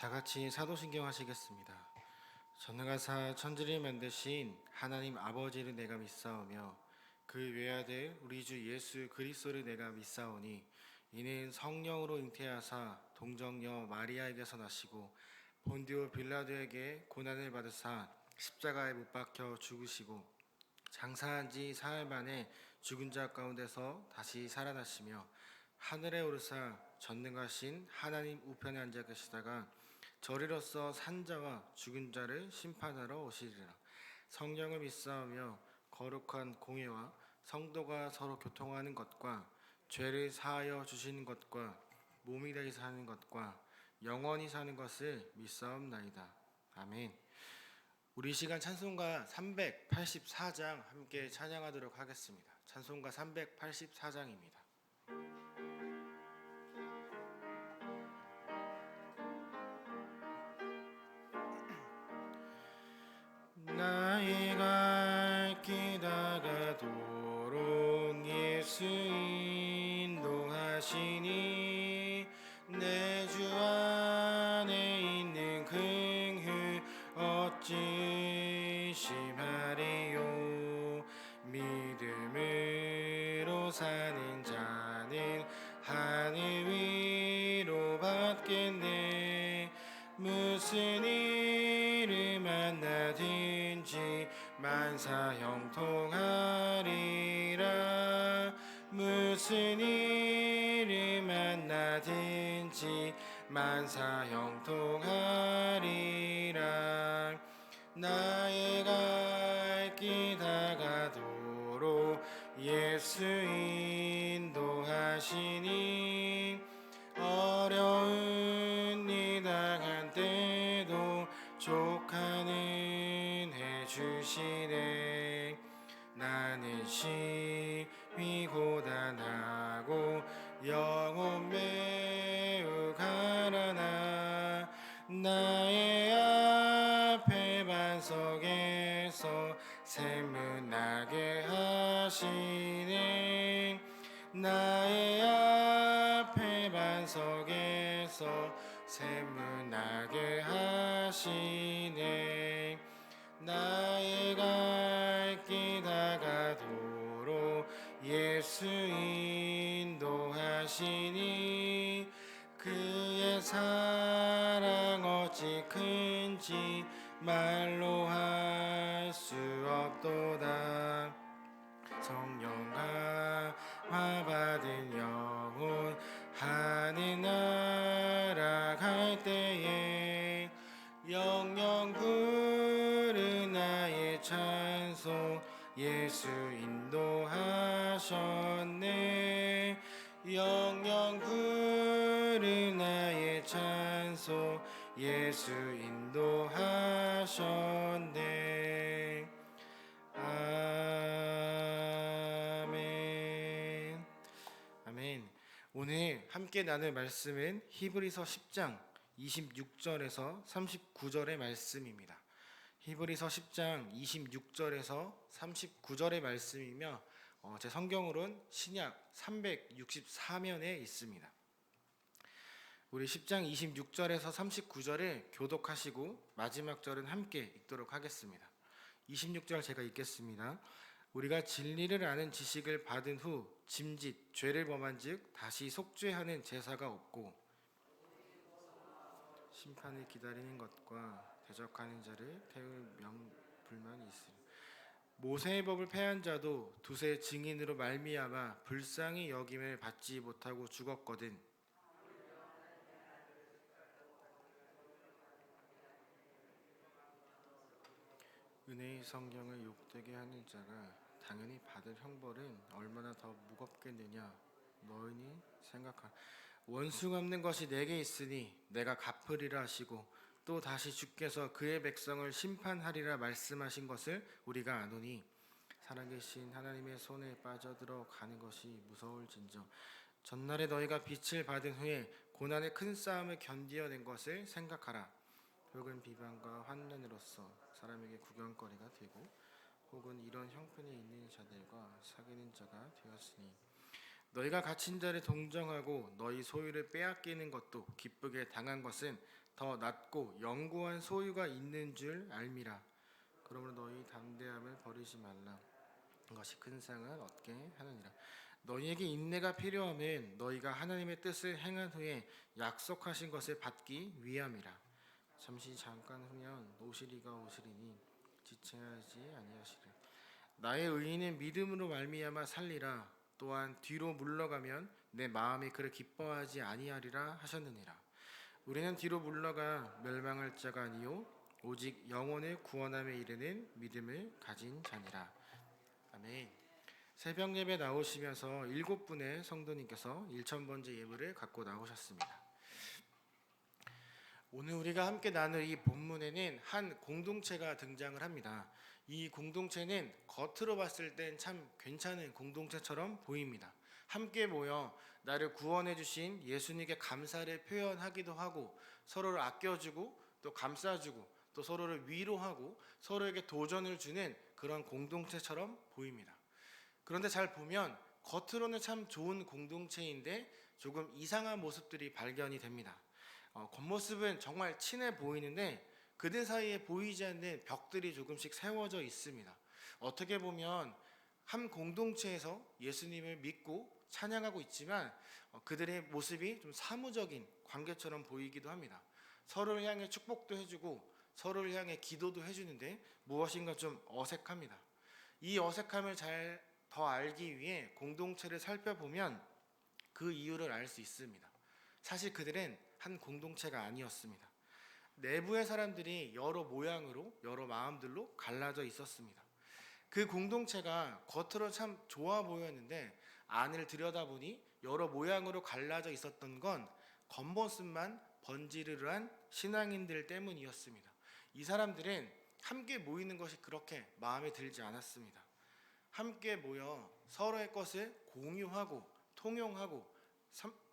다 같이 사도신경 하시겠습니다. 전능하사 천지를 만드신 하나님 아버지를 내가 믿사오며 그 외아들 우리 주 예수 그리스도를 내가 믿사오니 이는 성령으로 잉태하사 동정녀 마리아에게서 나시고 본디오 빌라도에게 고난을 받으사 십자가에 못 박혀 죽으시고 장사한 지 사흘 만에 죽은 자 가운데서 다시 살아나시며 하늘에 오르사 전능하신 하나님 우편에 앉아 계시다가 저리로서 산자와 죽은 자를 심판하러 오시리라. 성령을 믿사오며 거룩한 공예와 성도가 서로 교통하는 것과 죄를 사하여 주시는 것과 몸이 되게 사는 것과 영원히 사는 것을 믿사옵나이다. 아멘. 우리 시간 찬송가 384장 함께 찬양하도록 하겠습니다. 찬송가 384장입니다. 나의 갈 길 다가도록 예수 인도하시니 내 주 안에 있는 긍휼 어찌 심하리요. 믿음으로 사는 자는 하늘 위로 받겠네. 무슨 일을 만나든지 만사 형통하리라. 무슨 일을 만나든지 만사 형통하리라. 나의 갈 길 다가도록 예수 인도하시니 어려운 일 당한 때도 족하는 해주시네. 나는 심히 고단하고 영혼 매우 가라나 나의 앞에 반석에서 샘문 나게 하시네. 나의 앞에 반석에서 샘문 나게 하시네. 나의 갈 길 다가도록 예수 인도하시니 그의 사랑 어찌 큰지 말로 할 수 없도다. 성령 감화 받은 영혼 하늘 날아갈 때에 영영 부른 나의 찬송 예수 인도하셨네. 영영 부른 나의 찬송 예수 인도하셨네. 아멘. 아멘. 오늘 함께 나눌 말씀은 히브리서 10장 26절에서 39절의 말씀입니다. 히브리서 10장 26절에서 39절의 말씀이며 제 성경으로는 신약 364면에 있습니다. 우리 10장 26절에서 39절을 교독하시고 마지막 절은 함께 읽도록 하겠습니다. 26절 제가 읽겠습니다. 우리가 진리를 아는 지식을 받은 후 짐짓 죄를 범한 즉 다시 속죄하는 제사가 없고 심판을 기다리는 것과 대적하는 자를 태울 명불만이 있으리. 모세의 법을 폐한 자도 두세 증인으로 말미암아 불쌍히 여김을 받지 못하고 죽었거든. 은혜의 성경을 욕되게 하는 자가 당연히 받을 형벌은 얼마나 더 무겁겠느냐 너희니 생각하라. 원수 갚는 것이 내게 있으니 내가 갚으리라 하시고 또 다시 주께서 그의 백성을 심판하리라 말씀하신 것을 우리가 아노니 살아계신 하나님의 손에 빠져들어 가는 것이 무서울진저 전날에 너희가 빛을 받은 후에 고난의 큰 싸움을 견디어낸 것을 생각하라. 혹은 비방과 환난으로서 사람에게 구경거리가 되고 혹은 이런 형편이 있는 자들과 사귀는 자가 되었으니 너희가 갇힌 자를 동정하고 너희 소유를 빼앗기는 것도 기쁘게 당한 것은 더 낮고 영구한 소유가 있는 줄 알미라. 그러므로 너희 담대함을 버리지 말라. 것이 큰 상을 얻게 하느니라. 너희에게 인내가 필요하면 너희가 하나님의 뜻을 행한 후에 약속하신 것을 받기 위함이라. 잠시 잠깐 후면 오시리가 오시리니 지체하지 아니하시리라. 나의 의인은 믿음으로 말미암아 살리라. 또한 뒤로 물러가면 내 마음이 그를 기뻐하지 아니하리라 하셨느니라. 우리는 뒤로 물러가 멸망할 자가 아니요 오직 영혼을 구원함에 이르는 믿음을 가진 자니라. 아멘. 새벽 예배 나오시면서 7분의 성도님께서 1000번째 예물을 갖고 나오셨습니다. 오늘 우리가 함께 나눌 이 본문에는 한 공동체가 등장을 합니다. 이 공동체는 겉으로 봤을 땐 참 괜찮은 공동체처럼 보입니다. 함께 모여 나를 구원해 주신 예수님께 감사를 표현하기도 하고 서로를 아껴주고 또 감싸주고 또 서로를 위로하고 서로에게 도전을 주는 그런 공동체처럼 보입니다. 그런데 잘 보면 겉으로는 참 좋은 공동체인데 조금 이상한 모습들이 발견이 됩니다. 겉모습은 정말 친해 보이는데 그들 사이에 보이지 않는 벽들이 조금씩 세워져 있습니다. 어떻게 보면 한 공동체에서 예수님을 믿고 찬양하고 있지만 그들의 모습이 좀 사무적인 관계처럼 보이기도 합니다. 서로를 향해 축복도 해주고 서로를 향해 기도도 해주는데 무엇인가 좀 어색합니다. 이 어색함을 잘 더 알기 위해 공동체를 살펴보면 그 이유를 알 수 있습니다. 사실 그들은 한 공동체가 아니었습니다. 내부의 사람들이 여러 모양으로 여러 마음들로 갈라져 있었습니다. 그 공동체가 겉으로 참 좋아 보였는데 안을 들여다보니 여러 모양으로 갈라져 있었던 건 겉모습만 번지르르한 신앙인들 때문이었습니다. 이 사람들은 함께 모이는 것이 그렇게 마음에 들지 않았습니다. 함께 모여 서로의 것을 공유하고 통용하고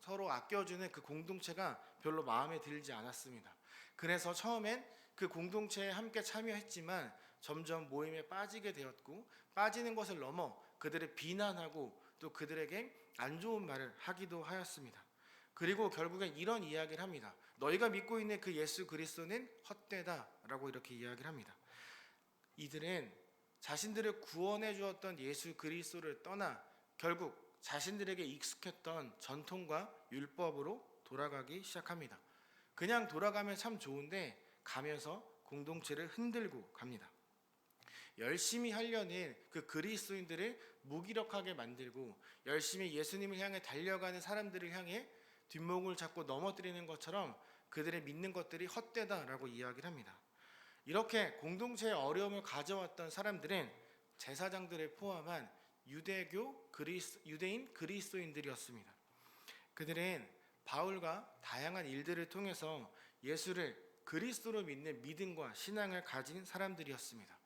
서로 아껴주는 그 공동체가 별로 마음에 들지 않았습니다. 그래서 처음엔 그 공동체에 함께 참여했지만 점점 모임에 빠지게 되었고 빠지는 것을 넘어 그들을 비난하고 또 그들에게 안 좋은 말을 하기도 하였습니다. 그리고 결국엔 이런 이야기를 합니다. 너희가 믿고 있는 그 예수 그리스도는 헛되다라고 이렇게 이야기를 합니다. 이들은 자신들을 구원해 주었던 예수 그리스도를 떠나 결국 자신들에게 익숙했던 전통과 율법으로 돌아가기 시작합니다. 그냥 돌아가면 참 좋은데 가면서 공동체를 흔들고 갑니다. 열심히 하려는 그 그리스도인들을 무기력하게 만들고 열심히 예수님을 향해 달려가는 사람들을 향해 뒷목을 잡고 넘어뜨리는 것처럼 그들의 믿는 것들이 헛되다라고 이야기를 합니다. 이렇게 공동체의 어려움을 가져왔던 사람들은 제사장들을 포함한 유대인 그리스도인들이었습니다. 그들은 바울과 다양한 일들을 통해서 예수를 그리스도로 믿는 믿음과 신앙을 가진 사람들이었습니다.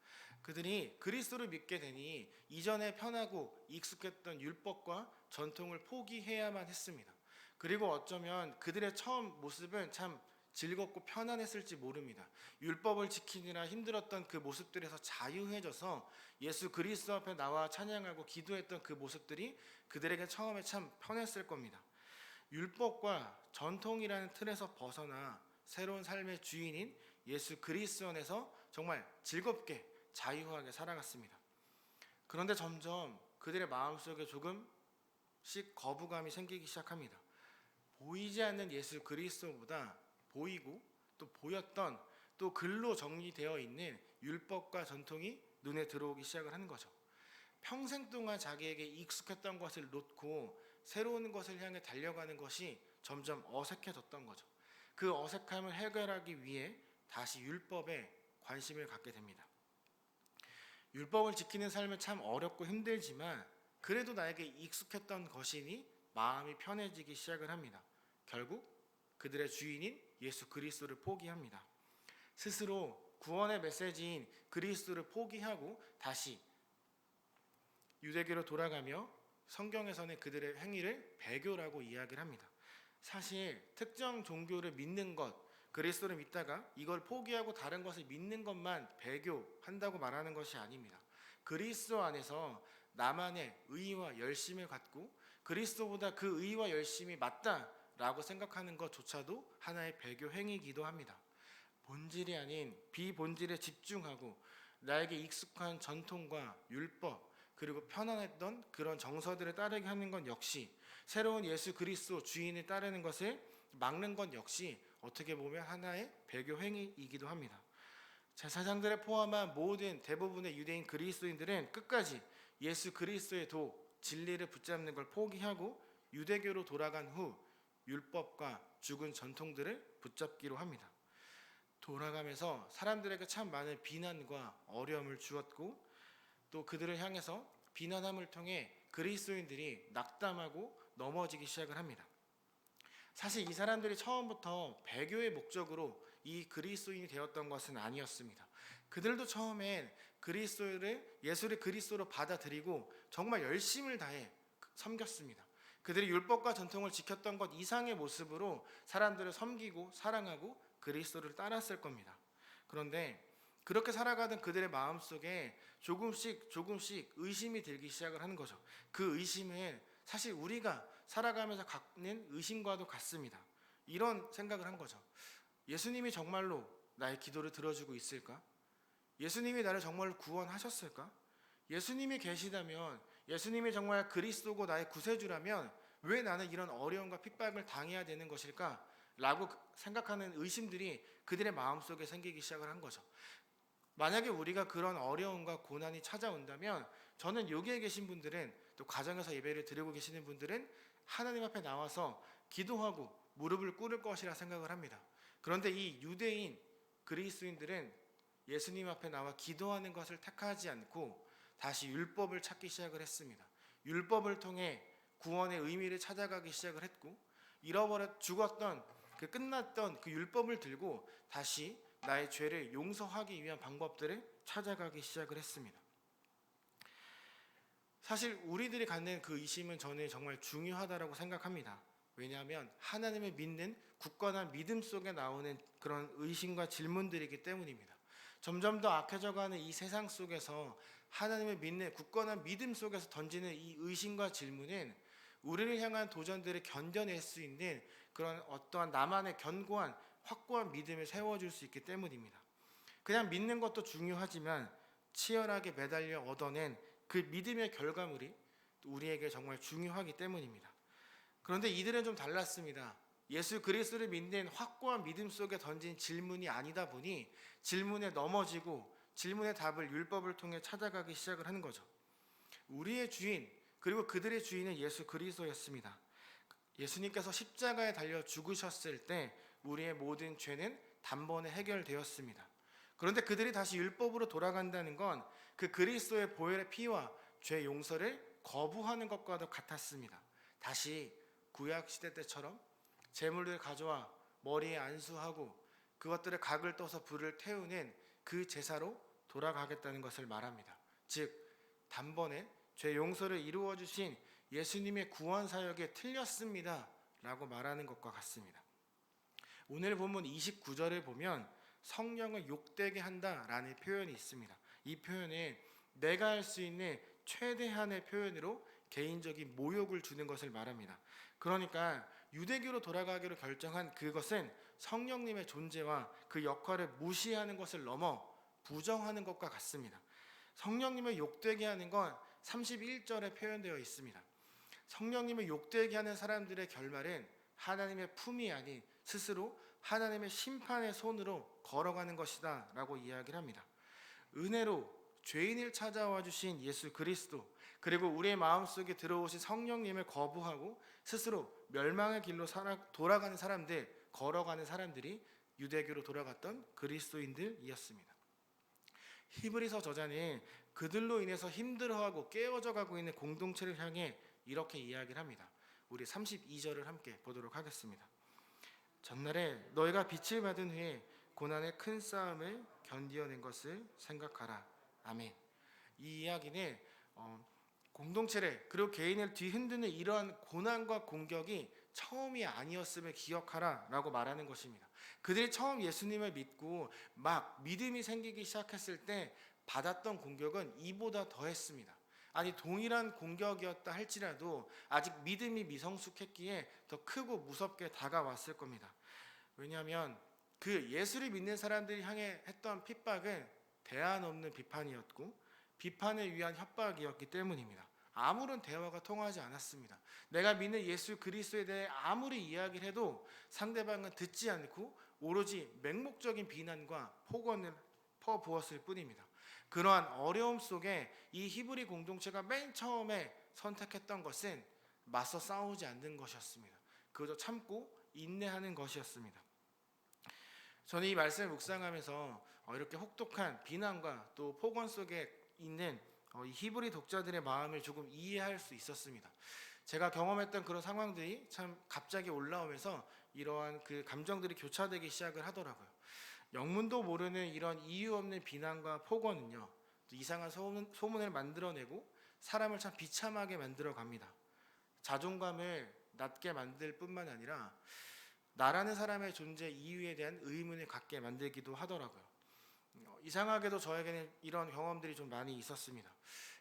그들이 그리스도를 믿게 되니 이전에 편하고 익숙했던 율법과 전통을 포기해야만 했습니다. 그리고 어쩌면 그들의 처음 모습은 참 즐겁고 편안했을지 모릅니다. 율법을 지키느라 힘들었던 그 모습들에서 자유해져서 예수 그리스도 앞에 나와 찬양하고 기도했던 그 모습들이 그들에게 처음에 참 편했을 겁니다. 율법과 전통이라는 틀에서 벗어나 새로운 삶의 주인인 예수 그리스도 안에서 정말 즐겁게 자유하게 살아갔습니다. 그런데 점점 그들의 마음속에 조금씩 거부감이 생기기 시작합니다. 보이지 않는 예수 그리스도보다 보이고 또 보였던 또 글로 정리되어 있는 율법과 전통이 눈에 들어오기 시작을 하는 거죠. 평생 동안 자기에게 익숙했던 것을 놓고 새로운 것을 향해 달려가는 것이 점점 어색해졌던 거죠. 그 어색함을 해결하기 위해 다시 율법에 관심을 갖게 됩니다. 율법을 지키는 삶은 참 어렵고 힘들지만 그래도 나에게 익숙했던 것이니 마음이 편해지기 시작을 합니다. 결국 그들의 주인인 예수 그리스도를 포기합니다. 스스로 구원의 메시지인 그리스도를 포기하고 다시 유대교로 돌아가며 성경에서는 그들의 행위를 배교라고 이야기를 합니다. 사실 특정 종교를 믿는 것, 그리스도를 믿다가 이걸 포기하고 다른 것을 믿는 것만 배교한다고 말하는 것이 아닙니다. 그리스도 안에서 나만의 의의와 열심을 갖고 그리스도보다 그 의의와 열심이 맞다 라고 생각하는 것조차도 하나의 배교 행위이기도 합니다. 본질이 아닌 비본질에 집중하고 나에게 익숙한 전통과 율법 그리고 편안했던 그런 정서들을 따르게 하는 것 역시, 새로운 예수 그리스도 주인을 따르는 것을 막는 것 역시 어떻게 보면 하나의 배교 행위이기도 합니다. 제사장들을 포함한 모든 대부분의 유대인 그리스도인들은 끝까지 예수 그리스도의 진리를 붙잡는 걸 포기하고 유대교로 돌아간 후 율법과 죽은 전통들을 붙잡기로 합니다. 돌아가면서 사람들에게 참 많은 비난과 어려움을 주었고, 또 그들을 향해서 비난함을 통해 그리스도인들이 낙담하고 넘어지기 시작을 합니다. 사실 이 사람들이 처음부터 배교의 목적으로 이 그리스도인이 되었던 것은 아니었습니다. 그들도 처음엔 예수를 그리스도로 받아들이고 정말 열심을 다해 섬겼습니다. 그들이 율법과 전통을 지켰던 것 이상의 모습으로 사람들을 섬기고 사랑하고 그리스도를 따랐을 겁니다. 그런데 그렇게 살아가던 그들의 마음속에 조금씩 의심이 들기 시작을 하는 거죠. 그 의심은 사실 우리가 살아가면서 갖는 의심과도 같습니다. 이런 생각을 한 거죠. 예수님이 정말로 나의 기도를 들어주고 있을까? 예수님이 나를 정말 구원하셨을까? 예수님이 계시다면, 예수님이 정말 그리스도고 나의 구세주라면 왜 나는 이런 어려움과 핍박을 당해야 되는 것일까? 라고 생각하는 의심들이 그들의 마음속에 생기기 시작을 한 거죠. 만약에 우리가 그런 어려움과 고난이 찾아온다면, 저는 여기에 계신 분들은, 또 가정에서 예배를 드리고 계시는 분들은 하나님 앞에 나와서 기도하고 무릎을 꿇을 것이라 생각을 합니다. 그런데 이 유대인 그리스도인들은 예수님 앞에 나와 기도하는 것을 택하지 않고 다시 율법을 찾기 시작을 했습니다. 율법을 통해 구원의 의미를 찾아가기 시작을 했고, 잃어버려 죽었던 끝났던 그 율법을 들고 다시 나의 죄를 용서하기 위한 방법들을 찾아가기 시작을 했습니다. 사실 우리들이 갖는 그 의심은 저는 정말 중요하다고 생각합니다. 왜냐하면 하나님을 믿는 굳건한 믿음 속에 나오는 그런 의심과 질문들이기 때문입니다. 점점 더 악해져가는 이 세상 속에서 하나님을 믿는 굳건한 믿음 속에서 던지는 이 의심과 질문은 우리를 향한 도전들을 견뎌낼 수 있는 그런 어떠한 나만의 견고한 확고한 믿음을 세워줄 수 있기 때문입니다. 그냥 믿는 것도 중요하지만 치열하게 매달려 얻어낸 그 믿음의 결과물이 우리에게 정말 중요하기 때문입니다. 그런데 이들은 좀 달랐습니다. 예수 그리스도를 믿는 확고한 믿음 속에 던진 질문이 아니다 보니 질문에 넘어지고 질문의 답을 율법을 통해 찾아가기 시작을 하는 거죠. 우리의 주인, 그리고 그들의 주인은 예수 그리스도였습니다. 예수님께서 십자가에 달려 죽으셨을 때 우리의 모든 죄는 단번에 해결되었습니다. 그런데 그들이 다시 율법으로 돌아간다는 건 그 그리스도의 보혈의 피와 죄 용서를 거부하는 것과도 같았습니다. 다시 구약 시대 때처럼 제물을 가져와 머리에 안수하고 그것들의 각을 떠서 불을 태우는 그 제사로 돌아가겠다는 것을 말합니다. 즉 단번에 죄 용서를 이루어 주신 예수님의 구원 사역에 틀렸습니다 라고 말하는 것과 같습니다. 오늘 본문 29절을 보면 성령을 욕되게 한다라는 표현이 있습니다. 이 표현은 내가 할 수 있는 최대한의 표현으로 개인적인 모욕을 주는 것을 말합니다. 그러니까 유대교로 돌아가기로 결정한 그것은 성령님의 존재와 그 역할을 무시하는 것을 넘어 부정하는 것과 같습니다. 성령님을 욕되게 하는 건 31절에 표현되어 있습니다. 성령님을 욕되게 하는 사람들의 결말은 하나님의 품이 아닌 스스로 하나님의 심판의 손으로 걸어가는 것이다 라고 이야기를 합니다. 은혜로 죄인을 찾아와 주신 예수 그리스도, 그리고 우리의 마음속에 들어오신 성령님을 거부하고 스스로 멸망의 길로 돌아가는 사람들, 걸어가는 사람들이 유대교로 돌아갔던 그리스도인들이었습니다. 히브리서 저자는 그들로 인해서 힘들어하고 깨어져 가고 있는 공동체를 향해 이렇게 이야기를 합니다. 우리 32절을 함께 보도록 하겠습니다. 전날에 너희가 빛을 받은 후에 고난의 큰 싸움을 견디어낸 것을 생각하라. 아멘. 이 이야기는 공동체를 그리고 개인을 뒤흔드는 이러한 고난과 공격이 처음이 아니었음을 기억하라 라고 말하는 것입니다. 그들이 처음 예수님을 믿고 막 믿음이 생기기 시작했을 때 받았던 공격은 이보다 더했습니다. 아니 동일한 공격이었다 할지라도 아직 믿음이 미성숙했기에 더 크고 무섭게 다가왔을 겁니다. 왜냐하면 그 예수를 믿는 사람들이 향해 했던 핍박은 대안 없는 비판이었고 비판을 위한 협박이었기 때문입니다. 아무런 대화가 통하지 않았습니다. 내가 믿는 예수 그리스도에 대해 아무리 이야기를 해도 상대방은 듣지 않고 오로지 맹목적인 비난과 폭언을 퍼부었을 뿐입니다. 그러한 어려움 속에 이 히브리 공동체가 맨 처음에 선택했던 것은 맞서 싸우지 않는 것이었습니다. 그저 참고 인내하는 것이었습니다. 저는 이 말씀을 묵상하면서 이렇게 혹독한 비난과 또 폭언 속에 있는 이 히브리 독자들의 마음을 조금 이해할 수 있었습니다. 제가 경험했던 그런 상황들이 참 갑자기 올라오면서 이러한 그 감정들이 교차되기 시작을 하더라고요. 영문도 모르는 이런 이유 없는 비난과 폭언은요, 이상한 소문을 만들어내고 사람을 참 비참하게 만들어 갑니다. 자존감을 낮게 만들 뿐만 아니라 나라는 사람의 존재 이유에 대한 의문을 갖게 만들기도 하더라고요. 이상하게도 저에게는 이런 경험들이 좀 많이 있었습니다.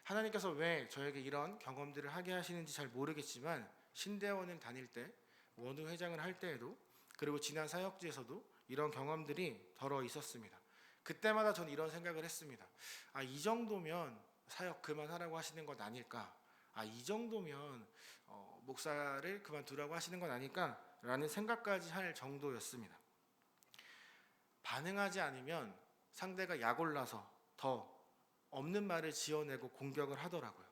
하나님께서 왜 저에게 이런 경험들을 하게 하시는지 잘 모르겠지만 신대원을 다닐 때, 원우 회장을 할 때에도 그리고 지난 사역지에서도 이런 경험들이 덜어 있었습니다. 그때마다 저는 이런 생각을 했습니다. 이 정도면 사역 그만하라고 하시는 것 아닐까? 이 정도면 목사를 그만두라고 하시는 건 아닐까? 라는 생각까지 할 정도였습니다. 반응하지 않으면 상대가 약올라서 더 없는 말을 지어내고 공격을 하더라고요.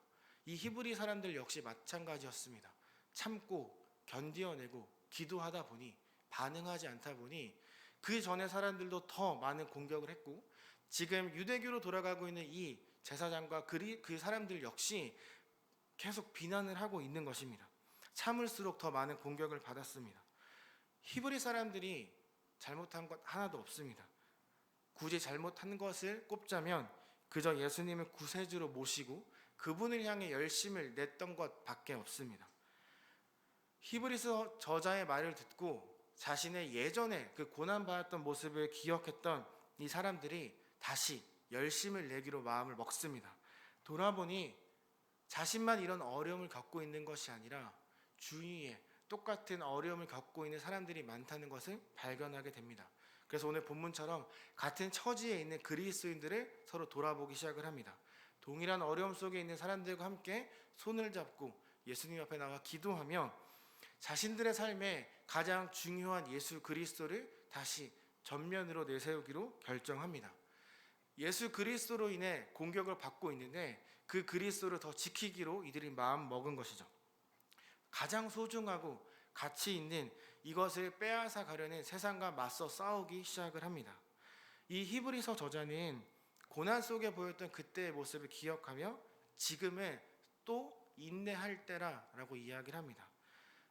이 히브리 사람들 역시 마찬가지였습니다. 참고 견디어내고 기도하다 보니 반응하지 않다 보니 그 전에 사람들도 더 많은 공격을 했고 지금 유대교로 돌아가고 있는 이 제사장과 그 사람들 역시 계속 비난을 하고 있는 것입니다. 참을수록 더 많은 공격을 받았습니다. 히브리 사람들이 잘못한 것 하나도 없습니다. 굳이 잘못한 것을 꼽자면 그저 예수님을 구세주로 모시고 그분을 향해 열심을 냈던 것밖에 없습니다. 히브리서 저자의 말을 듣고 자신의 예전에 그 고난받았던 모습을 기억했던 이 사람들이 다시 열심을 내기로 마음을 먹습니다. 돌아보니 자신만 이런 어려움을 겪고 있는 것이 아니라 주위에 똑같은 어려움을 겪고 있는 사람들이 많다는 것을 발견하게 됩니다. 그래서 오늘 본문처럼 같은 처지에 있는 그리스도인들을 서로 돌아보기 시작을 합니다. 동일한 어려움 속에 있는 사람들과 함께 손을 잡고 예수님 앞에 나와 기도하며 자신들의 삶에 가장 중요한 예수 그리스도를 다시 전면으로 내세우기로 결정합니다. 예수 그리스도로 인해 공격을 받고 있는데 그 그리스도를 더 지키기로 이들이 마음 먹은 것이죠. 가장 소중하고 가치 있는 이것을 빼앗아 가려는 세상과 맞서 싸우기 시작을 합니다. 이 히브리서 저자는 고난 속에 보였던 그때의 모습을 기억하며 지금은 또 인내할 때라고 이야기를 합니다.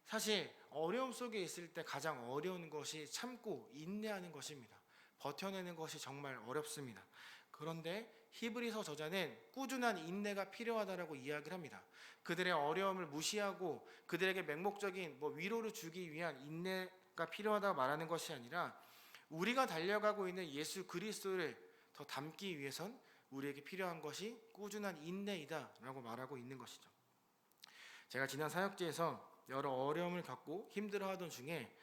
사실 어려움 속에 있을 때 가장 어려운 것이 참고 인내하는 것입니다. 버텨내는 것이 정말 어렵습니다. 그런데 히브리서 저자는 꾸준한 인내가 필요하다라고 이야기를 합니다. 그들의 어려움을 무시하고 그들에게 맹목적인 위로를 주기 위한 인내가 필요하다고 말하는 것이 아니라 우리가 달려가고 있는 예수 그리스도를 더 닮기 위해선 우리에게 필요한 것이 꾸준한 인내이다라고 말하고 있는 것이죠. 제가 지난 사역지에서 여러 어려움을 겪고 힘들어하던 중에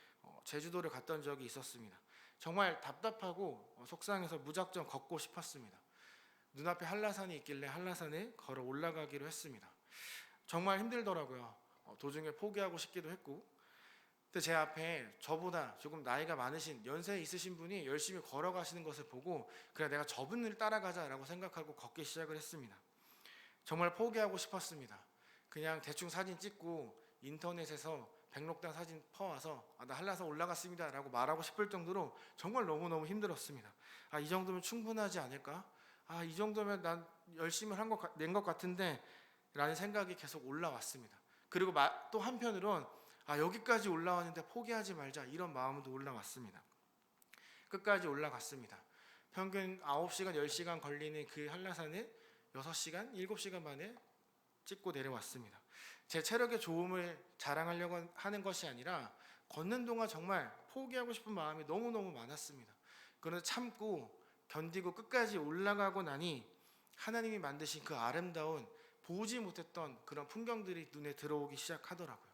제주도를 갔던 적이 있었습니다. 정말 답답하고 속상해서 무작정 걷고 싶었습니다. 눈앞에 한라산이 있길래 한라산에 걸어 올라가기로 했습니다. 정말 힘들더라고요. 도중에 포기하고 싶기도 했고 근데 제 앞에 저보다 조금 나이가 많으신 연세 있으신 분이 열심히 걸어가시는 것을 보고 그래 내가 저분을 따라가자라고 생각하고 걷기 시작을 했습니다. 정말 포기하고 싶었습니다. 그냥 대충 사진 찍고 인터넷에서 백록당 사진 퍼와서 나 한라산 올라갔습니다 라고 말하고 싶을 정도로 정말 너무너무 힘들었습니다. 이 정도면 충분하지 않을까? 이 정도면 난 열심히 낸 것 같은데 라는 생각이 계속 올라왔습니다. 그리고 또 한편으론 여기까지 올라왔는데 포기하지 말자 이런 마음도 올라왔습니다. 끝까지 올라갔습니다. 평균 9시간, 10시간 걸리는 그 한라산을 6시간, 7시간 만에 찍고 내려왔습니다. 제 체력의 좋음을 자랑하려고 하는 것이 아니라 걷는 동안 정말 포기하고 싶은 마음이 너무너무 많았습니다. 그런데 참고 견디고 끝까지 올라가고 나니 하나님이 만드신 그 아름다운 보지 못했던 그런 풍경들이 눈에 들어오기 시작하더라고요.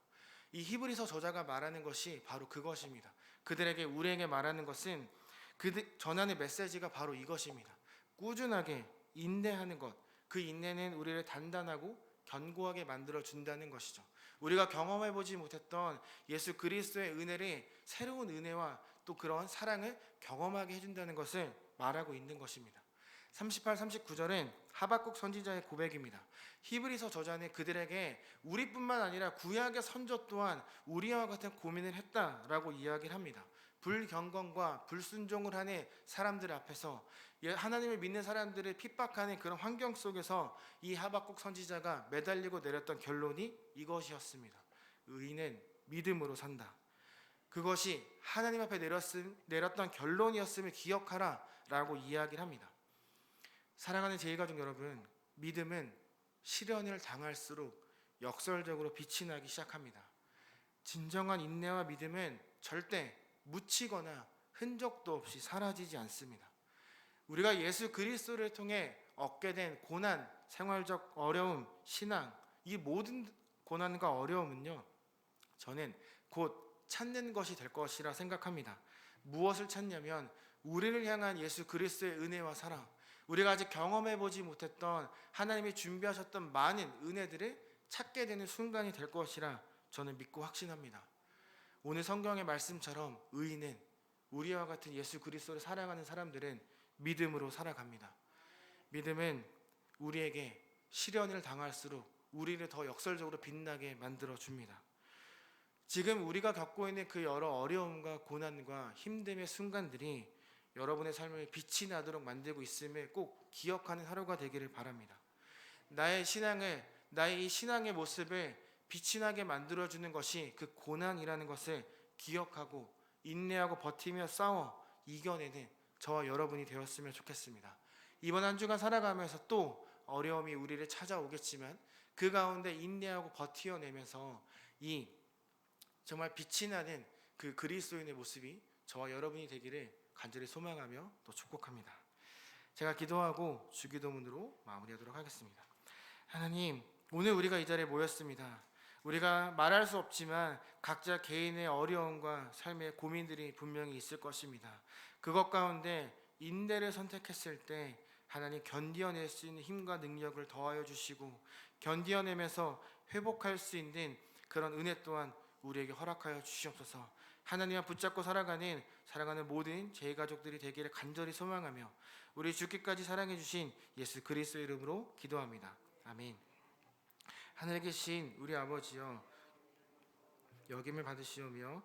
이 히브리서 저자가 말하는 것이 바로 그것입니다. 그들에게 우리에게 말하는 것은 그들 전하는 메시지가 바로 이것입니다. 꾸준하게 인내하는 것, 그 인내는 우리를 단단하고 견고하게 만들어 준다는 것이죠. 우리가 경험해 보지 못했던 예수 그리스도의 은혜를 새로운 은혜와 또 그런 사랑을 경험하게 해준다는 것을 말하고 있는 것입니다. 38, 39절은 하박국 선지자의 고백입니다. 히브리서 저자는 그들에게 우리뿐만 아니라 구약의 선조 또한 우리와 같은 고민을 했다라고 이야기를 합니다. 불경건과 불순종을 하는 사람들 앞에서 하나님을 믿는 사람들을 핍박하는 그런 환경 속에서 이 하박국 선지자가 매달리고 내렸던 결론이 이것이었습니다. 의인은 믿음으로 산다. 그것이 하나님 앞에 내렸던 결론이었음을 기억하라 라고 이야기를 합니다. 사랑하는 제2가족 여러분, 믿음은 시련을 당할수록 역설적으로 빛이 나기 시작합니다. 진정한 인내와 믿음은 절대 묻히거나 흔적도 없이 사라지지 않습니다. 우리가 예수 그리스도를 통해 얻게 된 고난, 생활적 어려움, 신앙, 이 모든 고난과 어려움은요, 저는 곧 찾는 것이 될 것이라 생각합니다. 무엇을 찾냐면 우리를 향한 예수 그리스도의 은혜와 사랑, 우리가 아직 경험해보지 못했던 하나님이 준비하셨던 많은 은혜들을 찾게 되는 순간이 될 것이라 저는 믿고 확신합니다. 오늘 성경의 말씀처럼 의인은, 우리와 같은 예수 그리스도를 사랑하는 사람들은 믿음으로 살아갑니다. 믿음은 우리에게 시련을 당할수록 우리를 더 역설적으로 빛나게 만들어줍니다. 지금 우리가 겪고 있는 그 여러 어려움과 고난과 힘듦의 순간들이 여러분의 삶을 빛이 나도록 만들고 있음을 꼭 기억하는 하루가 되기를 바랍니다. 나의 이 신앙의 모습을 빛이 나게 만들어주는 것이 그 고난이라는 것을 기억하고 인내하고 버티며 싸워 이겨내는 저와 여러분이 되었으면 좋겠습니다. 이번 한 주간 살아가면서 또 어려움이 우리를 찾아오겠지만 그 가운데 인내하고 버텨내면서 이 정말 빛이 나는 그 그리스도인의 모습이 저와 여러분이 되기를 간절히 소망하며 또 축복합니다. 제가 기도하고 주기도문으로 마무리하도록 하겠습니다. 하나님, 오늘 우리가 이 자리에 모였습니다. 우리가 말할 수 없지만 각자 개인의 어려움과 삶의 고민들이 분명히 있을 것입니다. 그것 가운데 인내를 선택했을 때 하나님 견디어낼 수 있는 힘과 능력을 더하여 주시고 견디어내면서 회복할 수 있는 그런 은혜 또한 우리에게 허락하여 주시옵소서. 하나님을 붙잡고 살아가는 사랑하는 모든 제2가족들이 되기를 간절히 소망하며 우리 죽기까지 사랑해 주신 예수 그리스도의 이름으로 기도합니다. 아멘. 하늘에 계신 우리 아버지여, 여김을 받으시오며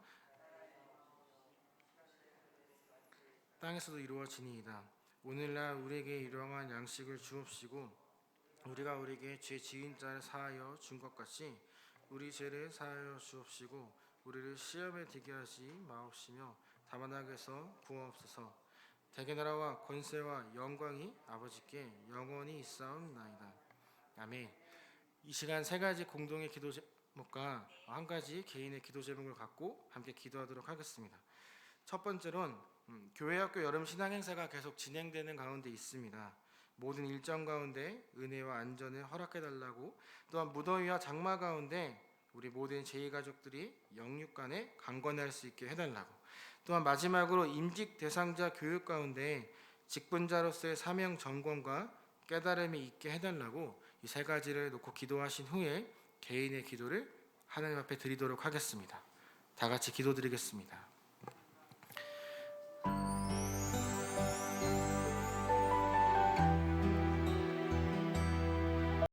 땅에서도 이루어지니이다. 오늘날 우리에게 일용할 양식을 주옵시고 우리가 우리에게 죄 지은 자를 사하여 준 것 같이 우리 죄를 사하여 주옵시고 우리를 시험에 들게 하지 마옵시며 다만 악에서 구하옵소서. 대개 나라와 권세와 영광이 아버지께 영원히 있사옵나이다. 아멘. 이 시간 세 가지 공동의 기도 제목과 한 가지 개인의 기도 제목을 갖고 함께 기도하도록 하겠습니다. 첫 번째로는 교회학교 여름 신앙 행사가 계속 진행되는 가운데 있습니다. 모든 일정 가운데 은혜와 안전을 허락해달라고, 또한 무더위와 장마 가운데 우리 모든 제2가족들이 영육간에 강건할 수 있게 해달라고, 또한 마지막으로 임직 대상자 교육 가운데 직분자로서의 사명 점검과 깨달음이 있게 해달라고 이 세 가지를 놓고 기도하신 후에 개인의 기도를 하나님 앞에 드리도록 하겠습니다. 다 같이 기도드리겠습니다.